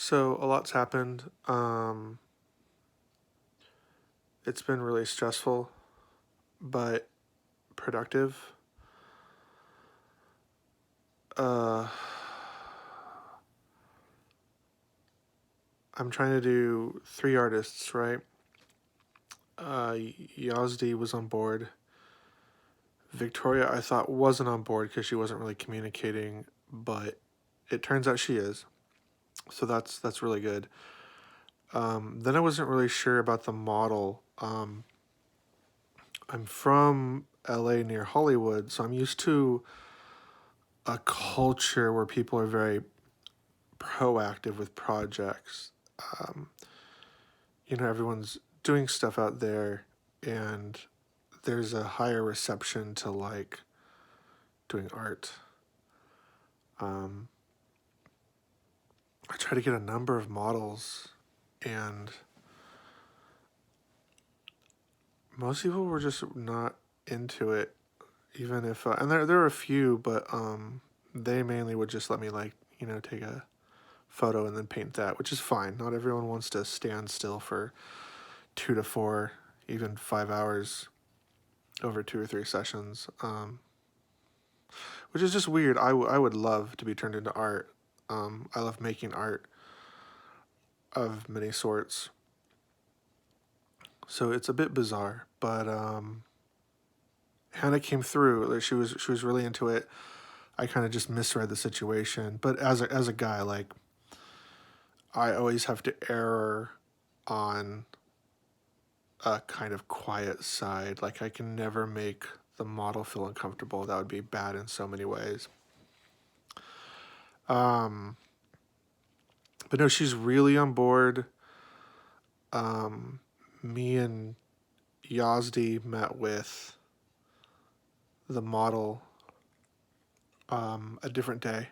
So a lot's happened. It's been really stressful, but productive. Uh, I'm trying to do 3 artists, right? Yazdi was on board. Victoria, I thought wasn't on board because she wasn't really communicating, but it turns out she is. So that's really good. Then I wasn't really sure about the model. I'm from LA near Hollywood, so I'm used to a culture where people are very proactive with projects. Um, Everyone's doing stuff out there, and there's a higher reception to like doing art. Um, I try to get a number of models, and most people were just not into it. Even if, and there are a few, but they mainly would just let me take a photo and then paint that, which is fine. Not everyone wants to stand still for 2 to 4, even 5 hours over 2 or 3 sessions, which is just weird. I would love to be turned into art. I love making art of many sorts. So it's a bit bizarre, but Hannah came through. Like, she was really into it. I kind of just misread the situation, but as a guy, like I always have to err on a kind of quiet side. Like I can never make the model feel uncomfortable. That would be bad in so many ways. Um, but no, she's really on board. Um, Me and Yazdi met with the model a different day,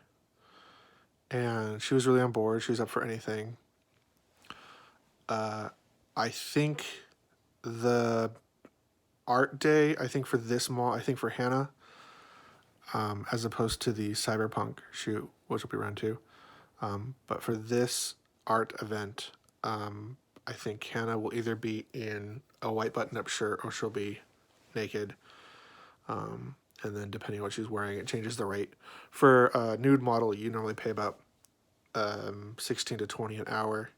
and she was really on board. She was up for anything. Uh, I think the art day, I think for this I think for Hannah, as opposed to the cyberpunk shoot, which will be around too. But for this art event, I think Hannah will either be in a white button-up shirt or she'll be naked. And then depending on what she's wearing, it changes the rate. For a nude model, you normally pay about 16 to 20 an hour,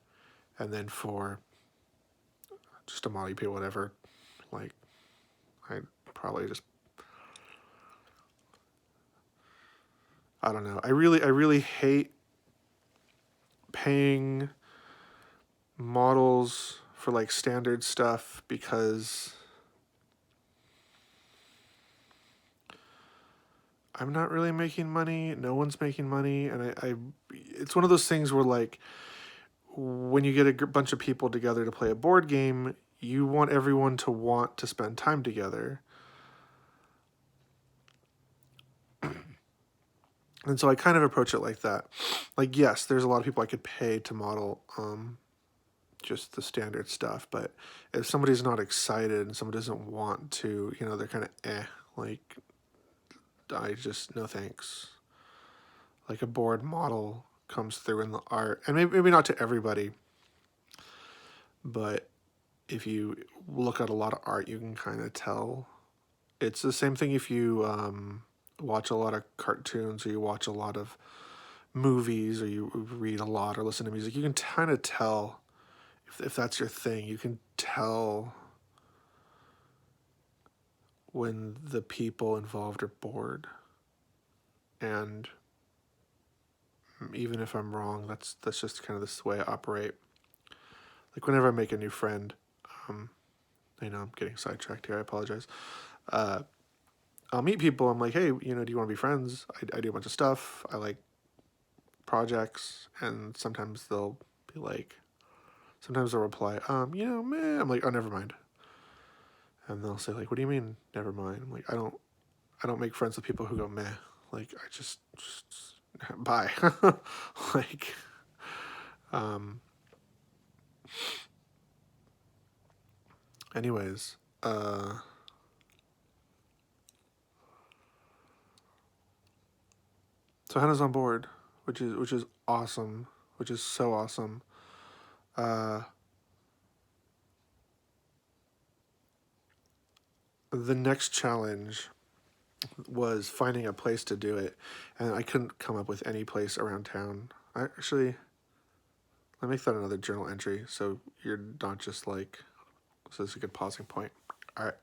and then for just a model, you pay whatever. Like I probably just I don't know. I really hate paying models for like standard stuff because I'm not really making money. No one's making money, and it's one of those things where like when you get a bunch of people together to play a board game, you want everyone to want to spend time together. And so I kind of approach it like that. Like, yes, there's a lot of people I could pay to model just the standard stuff, but if somebody's not excited and someone doesn't want to, they're kind of like, I just, no thanks. Like a board model comes through in the art, and maybe not to everybody, but if you look at a lot of art, you can kind of tell. It's the same thing if you watch a lot of cartoons or you watch a lot of movies or you read a lot or listen to music. You can kind of tell if that's your thing. You can tell when the people involved are bored. And even if I'm wrong, that's just kind of this way I operate. Like whenever I make a new friend, um, I know I'm getting sidetracked here. I apologize. Uh, I'll meet people. I'm like, hey, do you want to be friends? I do a bunch of stuff. I like projects, and sometimes they'll be like, sometimes they'll reply, meh. I'm like, oh, never mind. And they'll say like, what do you mean, never mind? I'm like, I don't make friends with people who go meh. Like I just bye. Like, um. Anyways, so Hannah's on board, which is awesome. which is so awesome. Uh, the next challenge was finding a place to do it, and I couldn't come up with any place around town. Let me make that another journal entry so you're not just like, so this is a good pausing point. All right.